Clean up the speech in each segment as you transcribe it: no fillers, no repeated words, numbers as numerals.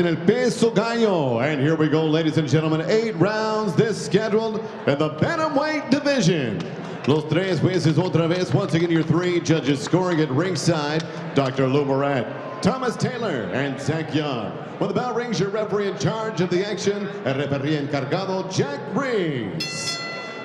en el Peso Gallo. And here we go, ladies and gentlemen. 8 rounds this scheduled in the bantamweight division. Los tres jueces otra vez. Once again, your 3 judges scoring at ringside. Dr. Lou Morat, Thomas Taylor, and Zach Young. With the bell rings, your referee in charge of the action, el referee encargado, Jack Reese.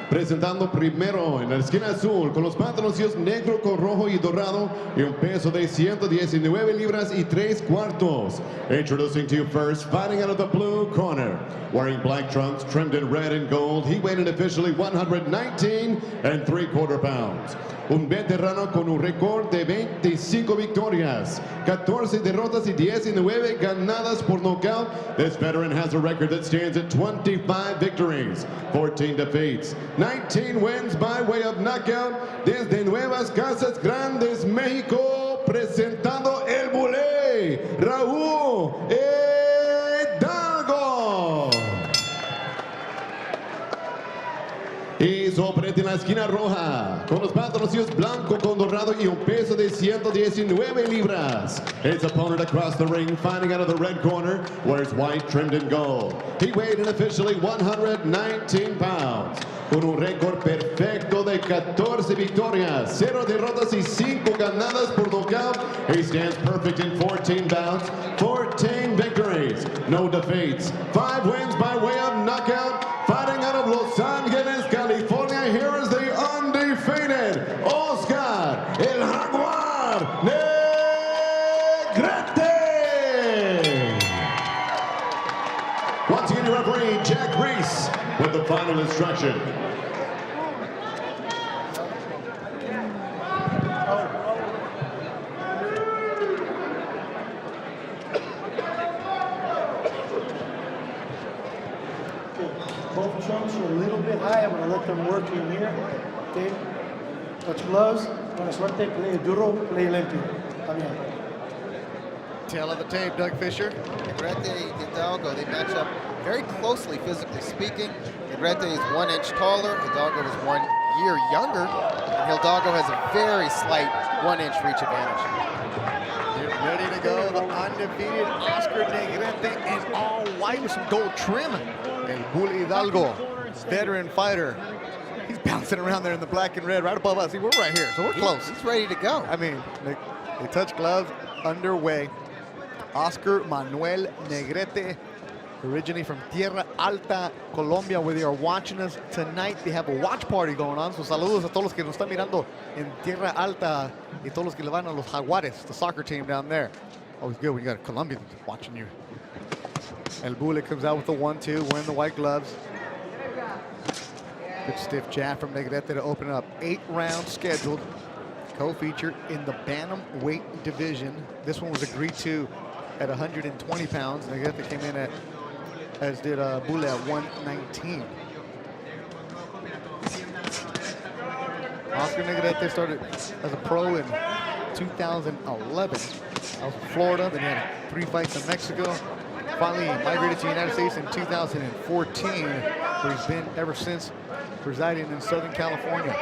Presentando primero en la esquina azul con los pantaloncillos negro con rojo y dorado y un peso de 119 libras y 3 cuartos. Introducing to you first, fighting out of the blue corner. Wearing black trunks trimmed in red and gold, he weighed in officially 119 3/4 pounds. Un veterano con un récord de 25 victorias, 14 derrotas y 19 ganadas por nocaut. This veteran has a record that stands at 25 victories, 14 defeats, 19 wins by way of knockout. Desde Nuevas Casas Grandes, México, presentando el bulé, Raul Hidalgo. Y soprete en la esquina roja, con los pantaloncillos blanco con dorado y un peso de 119 libras. His opponent across the ring, fighting out of the red corner, wears white trimmed in gold. He weighed in officially 119 pounds. Con un récord perfecto de 14 victorias, 0 derrotas y 5 ganadas por nocaut. He stands perfect in 14 bouts, 14 victories, no defeats, 5 wins by way of knockout. Fighting out of Los Angeles, California, here is the undefeated Oscar, el Jaguar, Negrete. Once again, your referee, Jack Reese, with the final instruction. Both trunks are a little bit high. I'm going to let them work in here. Okay. Touch gloves. Buena suerte. Play duro. Play limpio. Está bien. Tail of the tape, Doug Fisher. Negrete and Hidalgo, they match up very closely, physically speaking. Negrete is 1 inch taller. Hidalgo is 1 year younger. And Hidalgo has a very slight 1 inch reach advantage. Get ready to go. The undefeated Oscar Negrete in all white with some gold trim. And Raul Hidalgo, veteran fighter. He's bouncing around there in the black and red right above us. See, we're right here, so we're close. He's ready to go. I mean, they touch gloves underway. Oscar Manuel Negrete, originally from Tierra Alta, Colombia, where they are watching us tonight. They have a watch party going on. So saludos a todos los que nos están mirando en Tierra Alta y todos los que le van a los Jaguares, the soccer team down there. Always good when you got a Colombian watching you. El Bule comes out with the 1-2, wearing the white gloves. Good stiff jab from Negrete to open up. 8 rounds scheduled, co-featured in the bantamweight division. This one was agreed to at 120 pounds. Negrete came in at, as did Bule, at 119. Oscar Negrete started as a pro in 2011. That was in Florida, then he had 3 fights in Mexico. Finally migrated to the United States in 2014, where he's been ever since, residing in Southern California.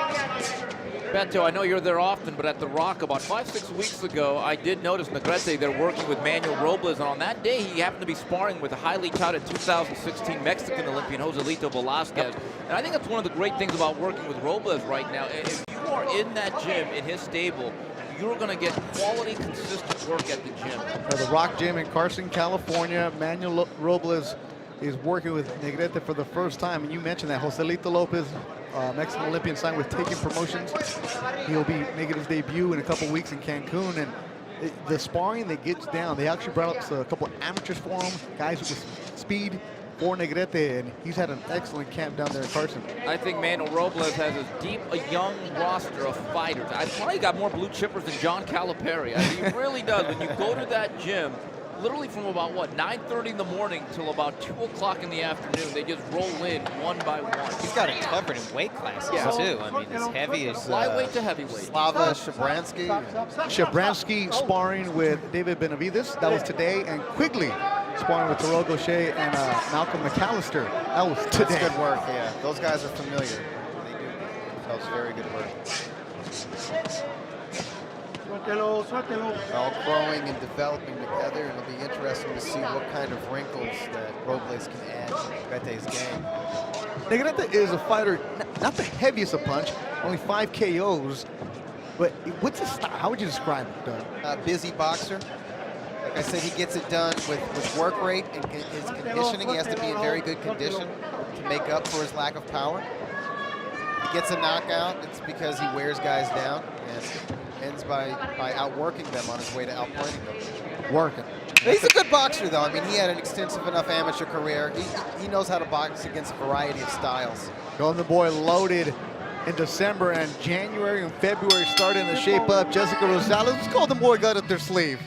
Beto, I know you're there often, but at The Rock about 5-6 weeks ago, I did notice Negrete, they're working with Manuel Robles, and on that day, he happened to be sparring with a highly touted 2016 Mexican Olympian, Joselito Velasquez. Yep. And I think that's one of the great things about working with Robles right now. If you are in that gym, in his stable, you're going to get quality, consistent work at the gym. The Rock Gym in Carson, California. Manuel Robles is working with Negrete for the first time. And you mentioned that Joselito Lopez, Mexican Olympian, signed with Taken Promotions. He'll be making his debut in a couple weeks in Cancun. And the sparring that gets down, they actually brought up a couple amateurs for him, guys with speed for Negrete, and he's had an excellent camp down there in Carson. I think Manuel Robles has as deep a young roster of fighters. I probably got more blue chippers than John Calipari. I mean, he really does. When you go to that gym, literally from about, 9:30 in the morning till about 2 o'clock in the afternoon, they just roll in one by one. He's got it covered in weight classes, too. I mean, as heavy as flyweight to heavyweight. Slava Shabransky. Shabransky sparring with David Benavides. That was today. And Quigley sparring with Terrell Gaucher and Malcolm McAllister. That was today. That's good work, yeah. Those guys are familiar. They do. That was very good work. Suéltelo, suéltelo. All growing and developing together, and it'll be interesting to see what kind of wrinkles that Robles can add to Negrete's game. Negrete is a fighter, not the heaviest of punch, only 5 KOs. But what's his style? How would you describe it, Doug? Busy boxer. Like I said, he gets it done with work rate and his conditioning. He has to be in very good condition to make up for his lack of power. If he gets a knockout, it's because he wears guys down and ends by outworking them on his way to outpointing them. Working. He's a good boxer, though. I mean, he had an extensive enough amateur career. He knows how to box against a variety of styles. Golden Boy loaded in December, and January and February starting to shape up. Jessica Rosales, what's Golden Boy got up their sleeve?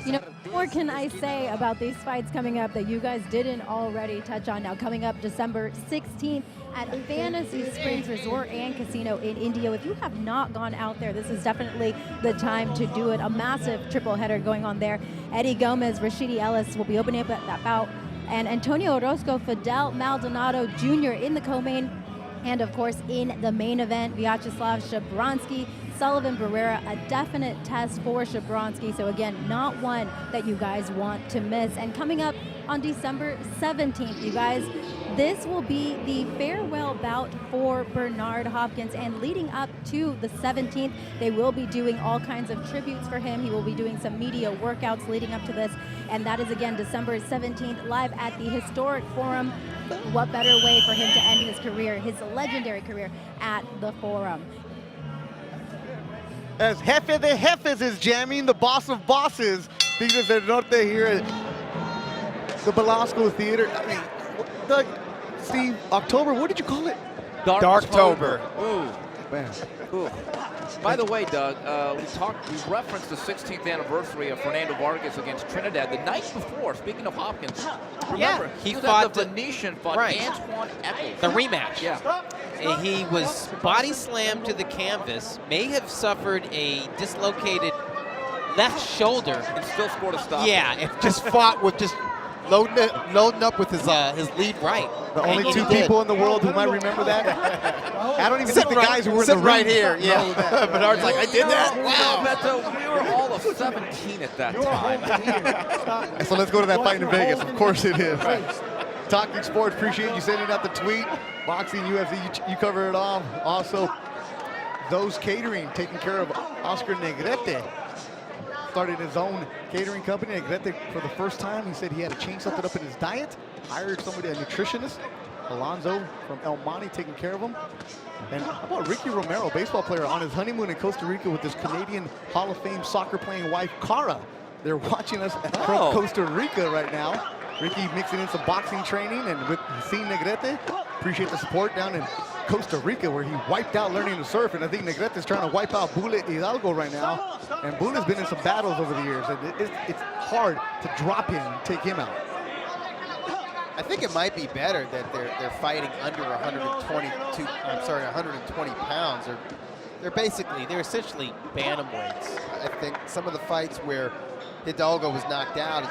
You know, what more can I say about these fights coming up that you guys didn't already touch on? Now, coming up December 16th at Fantasy Springs Resort and Casino in Indio. If you have not gone out there, this is definitely the time to do it. A massive triple header going on there. Eddie Gomez, Rashidi Ellis will be opening up that bout. And Antonio Orozco, Fidel Maldonado Jr. in the co-main. And of course, in the main event, Vyacheslav Shabransky, Sullivan Barrera, a definite test for Shabransky. So again, not one that you guys want to miss. And coming up on December 17th, you guys, this will be the farewell bout for Bernard Hopkins. And leading up to the 17th, they will be doing all kinds of tributes for him. He will be doing some media workouts leading up to this. And that is again, December 17th, live at the Historic Forum. What better way for him to end his career, his legendary career at the Forum. As Jefe de Jefes is jamming, the boss of bosses, Tigres del Norte here at the Belasco Theater. I mean, Doug, Steve, October, what did you call it? Darktober. Ooh. Man. Ooh. By the way, Doug, we referenced the 16th anniversary of Fernando Vargas against Trinidad the night before. Speaking of Hopkins, remember he was fought at the Venetian, fought right. Antoine Eccles. The rematch. Yeah. He was body slammed to the canvas, may have suffered a dislocated left shoulder. And still scored a stop. Yeah, it Just fought with just loading up with his lead right. The only And two he did. people in the world who might remember that. I don't even think the guys who were in the Sit ring right here. know Yeah. that. Bernard's like, I did that. Wow. Beto, we were all of 17 at that time. So let's go to that fight in Vegas. Of course it is. Talking sports, appreciate you sending out the tweet. Boxing, UFC, you cover it all. Also, those catering, taking care of Oscar Negrete. Started his own catering company, Negrete, for the first time. He said he had to change something up in his diet. Hired somebody, a nutritionist, Alonzo from El Monte, taking care of him. And how about Ricky Romero, baseball player, on his honeymoon in Costa Rica with his Canadian Hall of Fame soccer playing wife, Cara. They're watching us from Costa Rica right now. Ricky mixing in some boxing training, and with seeing Negrete, appreciate the support down in Costa Rica, where he wiped out learning to surf. And I think Negrete is trying to wipe out Bullet Hidalgo right now. And Bullet's been in some battles over the years, and it's hard to drop him and take him out. I think it might be better that they're fighting under 120 pounds. They're essentially bantamweights. I think some of the fights where Hidalgo was knocked out is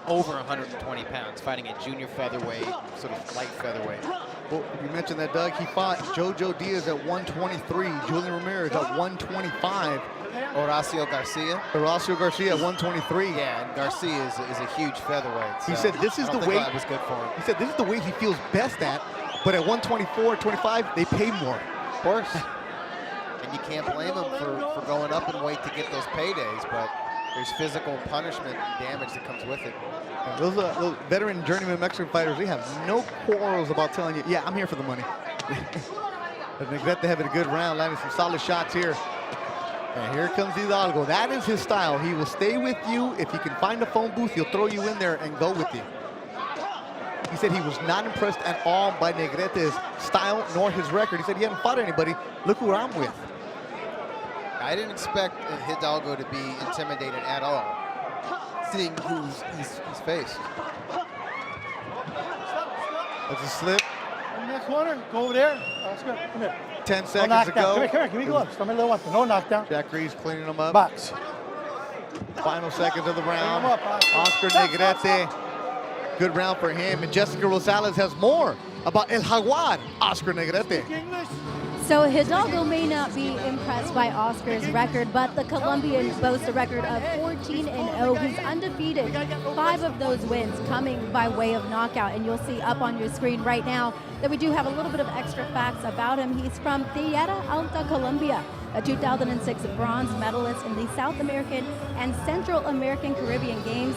over 120 pounds, fighting at junior featherweight, sort of light featherweight. Well, you mentioned that, Doug. He fought Jojo Diaz at 123, Julian Ramirez at 125, Horacio Garcia. Horacio Garcia at 123. Yeah, and Garcia is a huge featherweight. He so said this is I don't the think weight. that was good for him. He said this is the weight he feels best at, but at 124, 25, they pay more. Of course. And you can't blame him for going up in weight to get those paydays, but there's physical punishment and damage that comes with it. Those veteran journeyman Mexican fighters, they have no quarrels about telling you, yeah, I'm here for the money. But Negrete having a good round, landing some solid shots here. And here comes Hidalgo. That is his style. He will stay with you. If he can find a phone booth, he'll throw you in there and go with you. He said he was not impressed at all by Negrete's style nor his record. He said he hadn't fought anybody. Look who I'm with. I didn't expect Hidalgo to be intimidated at all, seeing who he's faced. That's a slip. In that corner, go over there. Oscar, come here. 10 No seconds knockdown. ago. Come here, give me gloves. Tome the guante. No knockdown. Jack Reeves cleaning him up. Box. Final seconds of the round. Bring him up, Oscar Negrete. Good round for him. And Jessica Rosales has more about El Jaguar, Oscar Negrete. English. So Hidalgo may not be impressed by Oscar's record, but the Colombian boasts a record of 14-0. He's undefeated. 5 of those wins coming by way of knockout. And you'll see up on your screen right now that we do have a little bit of extra facts about him. He's from Tierra Alta, Colombia, a 2006 bronze medalist in the South American and Central American Caribbean Games.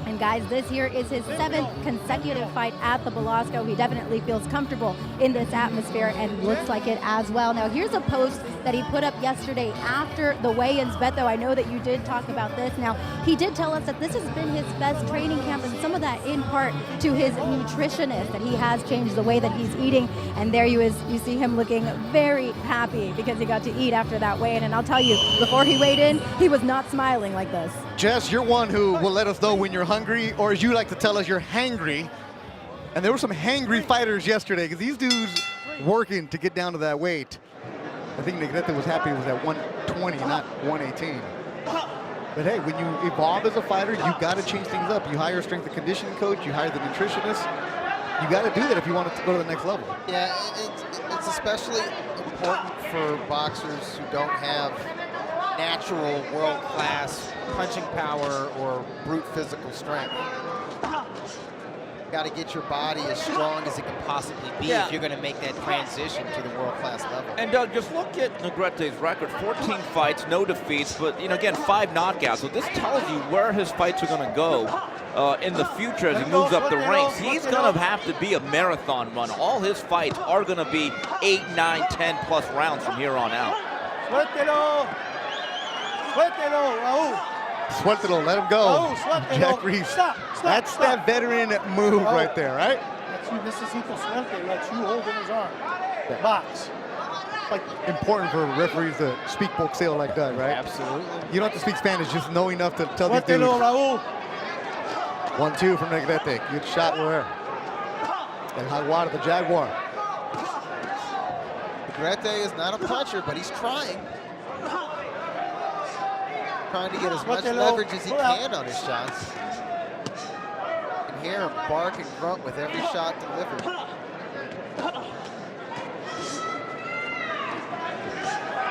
And guys, this here is his 7th consecutive fight at the Belasco. He definitely feels comfortable in this atmosphere and looks like it as well. Now, here's a post that he put up yesterday after the weigh-ins. Beto, I know that you did talk about this. Now, he did tell us that this has been his best training camp, and some of that in part to his nutritionist, that he has changed the way that he's eating. And there you see him looking very happy because he got to eat after that weigh-in. And I'll tell you, before he weighed in, he was not smiling like this. Jess, you're one who will let us know when you're hungry, or as you like to tell us, you're hangry. And there were some hangry fighters yesterday because these dudes working to get down to that weight. I think Negrete was happy it was at 120, not 118. But hey, when you evolve as a fighter, you got to change things up. You hire a strength and conditioning coach, you hire the nutritionist. You got to do that if you want to go to the next level. Yeah, it's especially important for boxers who don't have natural world-class punching power or brute physical strength. Got to get your body as strong as it can possibly be if you're going to make that transition to the world-class level. And Doug, just look at Negrete's record: 14 fights, no defeats, but again, 5 knockouts. So this tells you where his fights are going to go in the future as he moves up the ranks. He's going to have to be a marathon run. All his fights are going to be 8, 9, 10 plus rounds from here on out. Suéltelo. Suéltelo, Raul. Suéltelo, let him go. Raul, suéltelo. Jack Reeves. Stop. That's that veteran move right there, right? That's you, necesito suerte. That's you holding his arm. Box. Like important for referees to speak boxeo like that, right? Absolutely. You don't have to speak Spanish, just know enough to tell these dudes. Suéltelo, Raul. 1-2 from Negrete. Good shot there. And Jaguar, the Jaguar. Negrete is not a puncher, but he's trying. Trying to get as much leverage as he can on his shots. You can hear him bark and grunt with every shot delivered.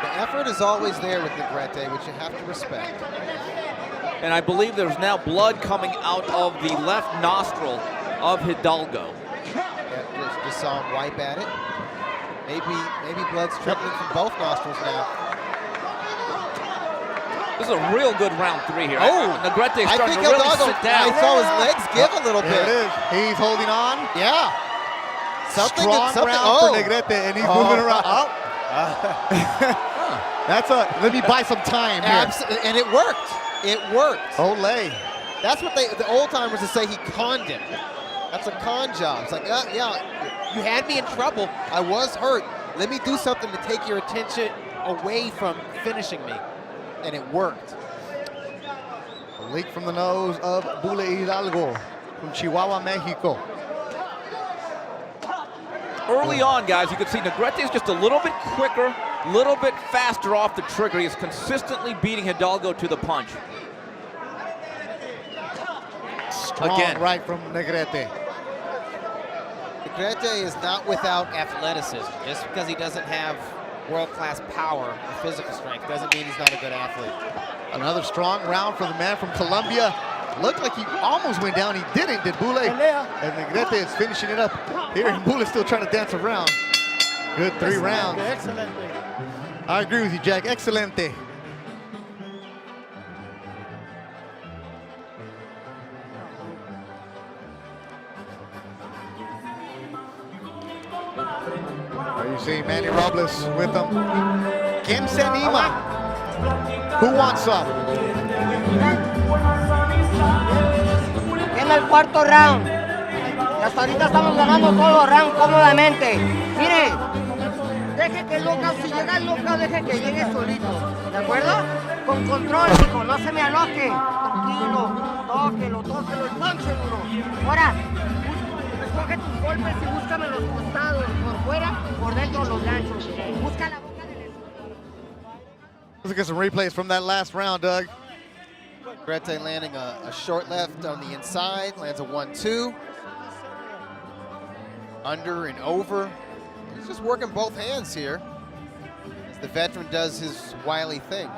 The effort is always there with Negrete, which you have to respect. And I believe there's now blood coming out of the left nostril of Hidalgo. Yeah, just saw him wipe at it. Maybe blood's trickling from both nostrils now. This is a real good round 3 here. Oh, Negrete's starting to really sit down. I saw his legs give a little bit. There it is. He's holding on. Yeah. Something round for Negrete, and he's moving around. Oh. That's let me buy some time here. And it worked. It worked. Olay. That's what the old timers would say. He conned him. That's a con job. It's like, yeah, you had me in trouble. I was hurt. Let me do something to take your attention away from finishing me. And it worked. A leak from the nose of Bule Hidalgo from Chihuahua, Mexico. Early on, guys, you can see Negrete is just a little bit quicker, a little bit faster off the trigger. He is consistently beating Hidalgo to the punch. Strong Again. right from Negrete. Negrete is not without athleticism. Just because he doesn't have world-class power or physical strength doesn't mean he's not a good athlete. Another strong round for the man from Colombia. Looked like he almost went down. He didn't, did Bule? And Negrete is finishing it up here, and Bule's still trying to dance around. Good 3 rounds. Excelente. I agree with you, Jack. Excelente. Are you seeing Manny Robles with them? ¿Quién se anima? Who wants some? En el 4º round. Y hasta ahorita estamos ganando todos los rounds cómodamente. Mire, deje que loca, si llega el loca, deje que llegue solito. ¿De acuerdo? Con control, hijo, no se me aloque. Tranquilo, tóquelo y ponche duro. Ahora, recoge tus golpes y búscame los costados, por fuera, por dentro los ganchos. Busca la boca del estómago. Let's look at some replays from that last round, Doug. Negrete landing a short left on the inside, lands a 1-2. Under and over. He's just working both hands here. as the veteran does his wily thing.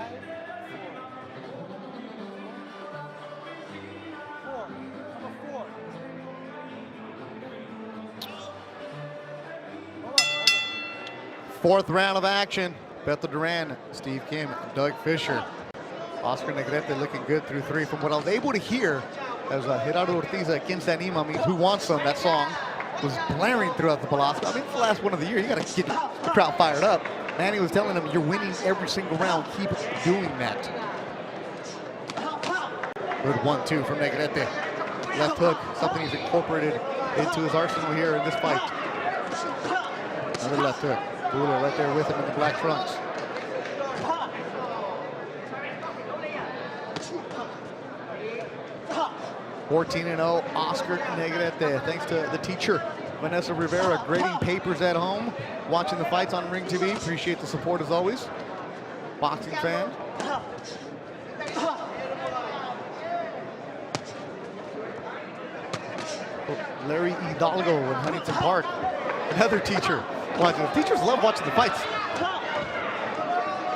Fourth round of action. Beto Duran, Steve Kim, Doug Fisher. Oscar Negrete looking good through 3. From what I was able to hear, as Gerardo Ortiz, Quien Se Anima, means Who Wants Some, that song was blaring throughout the Belasco. I mean, it's the last one of the year. You got to get the crowd fired up. Manny was telling him, you're winning every single round. Keep doing that. Good 1-2 from Negrete. Left hook, something he's incorporated into his arsenal here in this fight. Another left hook. Buller right there with him in the black trunks. (14-0) Oscar Negrete. Thanks to the teacher, Vanessa Rivera, grading papers at home, watching the fights on Ring TV. Appreciate the support as always. Boxing fan. Larry Hidalgo in Huntington Park, another teacher. Watching. Teachers love watching the fights.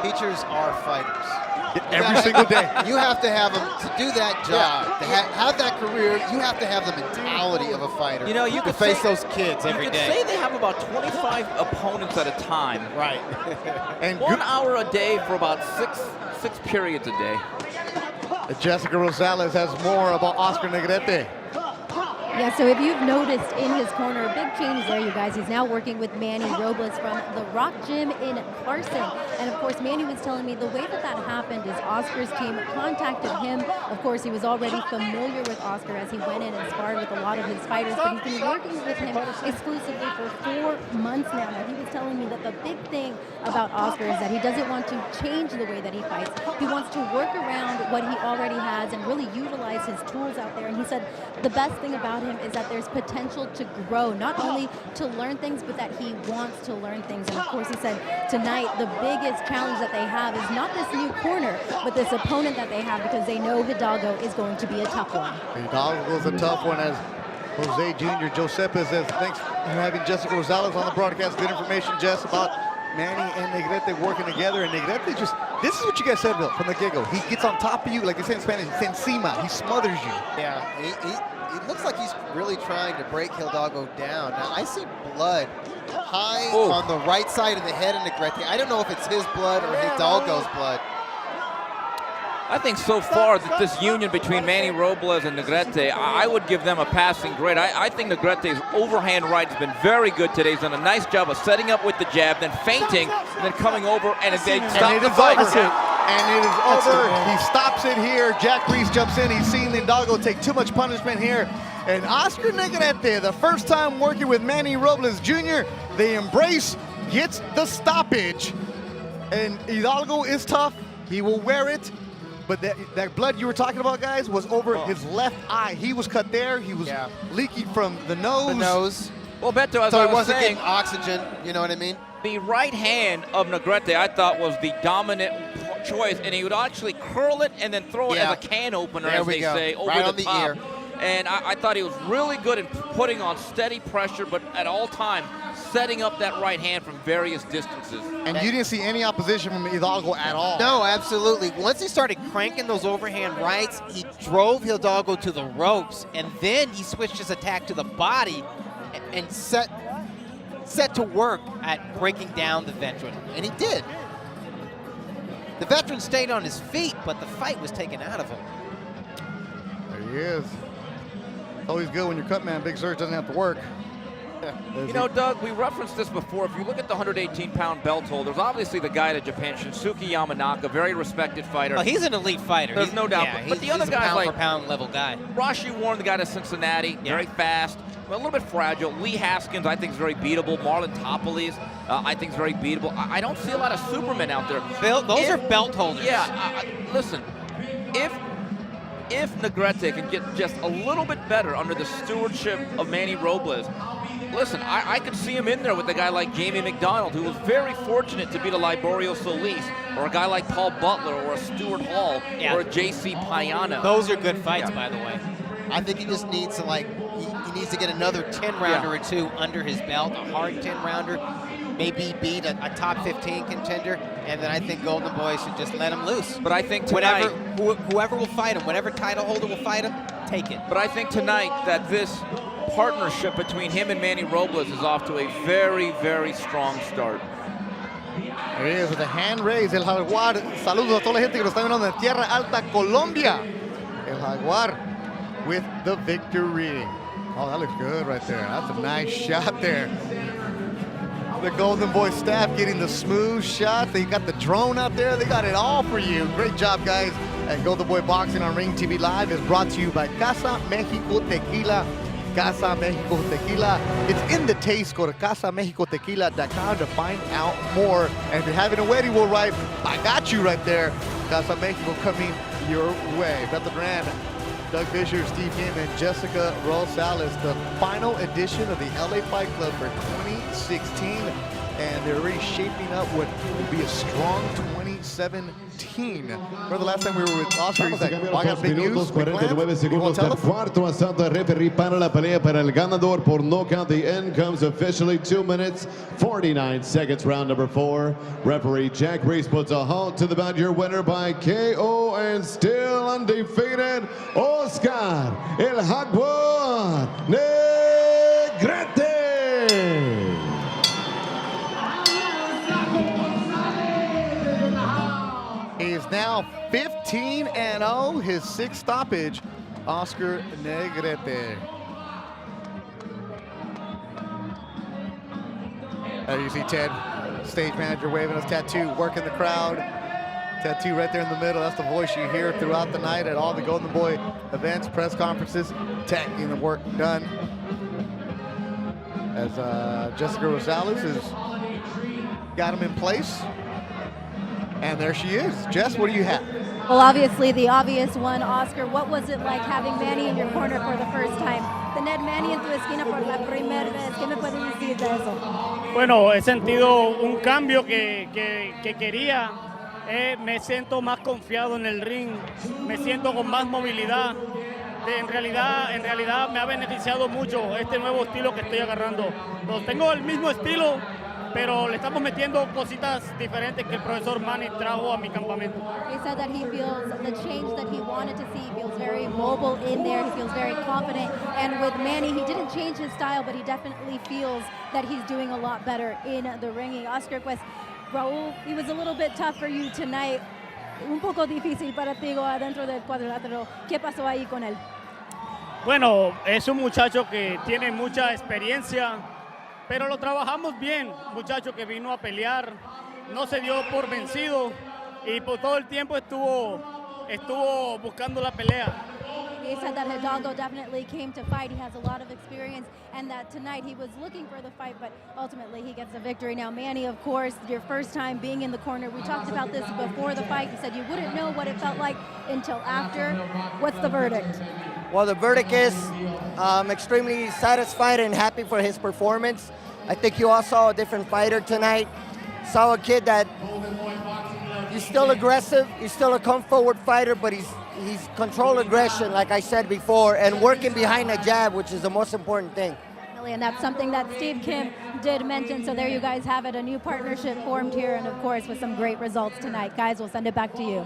Teachers are fighters. Every single day. You have to have them to do that job, to have that career. You have to have the mentality of a fighter. You know, you to could face say, those kids every day. You could say they have about 25 opponents at a time. Right. And 1 hour a day for about six periods a day. Jessica Rosales has more about Oscar Negrete. Yeah, so if you've noticed in his corner, a big change there, you guys. He's now working with Manny Robles from the Rock Gym in Carson. And of course, Manny was telling me the way that happened is Oscar's team contacted him. Of course, he was already familiar with Oscar as he went in and sparred with a lot of his fighters, but he's been working with him exclusively for 4 months now. Now, he was telling me that the big thing about Oscar is that he doesn't want to change the way that he fights. He wants to work around what he already has and really utilize his tools out there. And he said the best thing about him is that there's potential to grow, not only to learn things, but that he wants to learn things. And of course, he said tonight the biggest challenge that they have is not this new corner, but this opponent that they have, because they know Hidalgo is going to be a tough one. Hidalgo is a tough one, as Jose Jr. Giuseppe says. Thanks for having Jessica Rosales on the broadcast. Good information, Jess, about Manny and Negrete working together. And Negrete just, this is what you guys said, Bill, from the get-go. He gets on top of you, like they say in Spanish, encima. He smothers you. Yeah, he looks like he's really trying to break Hidalgo down. Now, I see blood high on the right side of the head of Negrete. I don't know if it's his blood or Hidalgo's blood. I think so far that this union between Manny Robles and Negrete, I would give them a passing grade. I think Negrete's overhand right has been very good today. He's done a nice job of setting up with the jab, then feinting, and then coming over, and they stop the fight. And it is over. He stops it here. Jack Reese jumps in. He's seen Hidalgo take too much punishment here. And Oscar Negrete, the first time working with Manny Robles Jr., they embrace, gets the stoppage. And Hidalgo is tough. He will wear it. But that blood you were talking about, guys, was over his left eye. He was cut there. He was leaking from the nose. The nose. Well, Beto, as so I he was wasn't saying, getting oxygen, you know what I mean? The right hand of Negrete, I thought, was the dominant choice, and he would actually curl it and then throw it as a can opener, as they say, over the top. Ear. And I thought he was really good in putting on steady pressure, but at all times setting up that right hand from various distances. And you didn't see any opposition from Hidalgo at all. No, absolutely. Once he started cranking those overhand rights, he drove Hidalgo to the ropes, and then he switched his attack to the body and set to work at breaking down the veteran. And he did. The veteran stayed on his feet, but the fight was taken out of him. There he is. It's always good when your cut man, Big Surge, doesn't have to work. You know, Doug, we referenced this before. If you look at the 118-pound belt holders, obviously the guy to Japan, Shinsuke Yamanaka, very respected fighter. Well, he's an elite fighter. There's no doubt. Yeah, but the other guys guys like pound-for-pound level guy. Rashi Warren, the guy to Cincinnati, very fast, a little bit fragile. Lee Haskins, I think, is very beatable. Marlon Topolis, I think, is very beatable. I don't see a lot of Supermen out there. Those are belt holders. Yeah, listen, if Negrete can get just a little bit better under the stewardship of Manny Robles, listen, I could see him in there with a guy like Jamie McDonald, who was very fortunate to beat a Liborio Solis, or a guy like Paul Butler, or a Stuart Hall, or a J.C. Payano. Those are good fights, by the way. I think he just needs to, like, he needs to get another 10-rounder or two under his belt, a hard 10-rounder, maybe beat a top 15 contender, and then I think Golden Boy should just let him loose. But I think tonight, whoever will fight him, whatever title holder will fight him, take it. But I think tonight that this partnership between him and Manny Robles is off to a very, very strong start. There he is with a hand raised. El Jaguar. Saludos a toda la gente que nos está viendo de Tierra Alta, Colombia. El Jaguar with the victory. Oh, that looks good right there. That's a nice shot there. The Golden Boy staff getting the smooth shot. They got the drone out there. They got it all for you. Great job, guys. And Golden Boy Boxing on Ring TV Live is brought to you by Casa Mexico Tequila. Casa Mexico Tequila. It's in the taste. Go to casamexicotequila.com to find out more. And if you're having a wedding, well, right, I got you right there. Casa Mexico coming your way. Beth Duran, Doug Fisher, Steve Kim, and Jessica Rosales. The final edition of the LA Fight Club for 2016. And they're already shaping up what will be a strong 2017. Remember the last time we were with Oscar, he's like, well, I got big news. 49 segundos del cuarto asalto. Referee para la pelea para el ganador por knockout. The end comes officially 2 minutes, 49 seconds, round number 4. Referee Jack Reese puts a halt to the bout. Your winner by KO and still undefeated, Oscar El Jaguar Negrete. He is now 15-0, his 6th stoppage, Oscar Negrete. There you see Ted, stage manager, waving his tattoo, working the crowd. Tattoo right there in the middle. That's the voice you hear throughout the night at all the Golden Boy events, press conferences, Ted getting the work done. As Jessica Rosales has got him in place. And there she is. Jess, what do you have? Well, obviously the obvious one, Oscar. What was it like having Manny in your corner for the first time? Tener Manny en tu esquina por la primera vez. ¿Qué me puedes decir de eso? Bueno, he sentido un cambio que quería. Me siento más confiado en el ring. Me siento con más movilidad. En realidad me ha beneficiado mucho este nuevo estilo que estoy agarrando. Tengo el mismo estilo, pero le estamos metiendo cositas diferentes que el profesor Manny trajo a mi campamento. He said that he feels the change that he wanted to see. He feels very mobile in there. He feels very confident. And with Manny, he didn't change his style, but he definitely feels that he's doing a lot better in the ring. Oscar, pues, Raul, he was a little bit tough for you tonight. Un poco difícil para ti adentro del cuadrilátero. ¿Qué pasó ahí con él? Bueno, es un muchacho que tiene mucha experiencia, pero lo trabajamos bien. Muchacho que vino a pelear, no se dio por vencido y por todo el tiempo estuvo buscando la pelea. He said that Hidalgo definitely came to fight. He has a lot of experience, and that tonight he was looking for the fight, but ultimately he gets the victory. Now, Manny, of course, your first time being in the corner. We talked about this before the fight. You said you wouldn't know what it felt like until after. What's the verdict? Well, the verdict is extremely satisfied and happy for his performance. I think you all saw a different fighter tonight. Saw a kid that he's still aggressive. He's still a come-forward fighter, but he's controlled aggression, like I said before, and working behind a jab, which is the most important thing. And that's something that Steve Kim did mention. So there you guys have it, a new partnership formed here, and of course with some great results tonight. Guys, we'll send it back to you.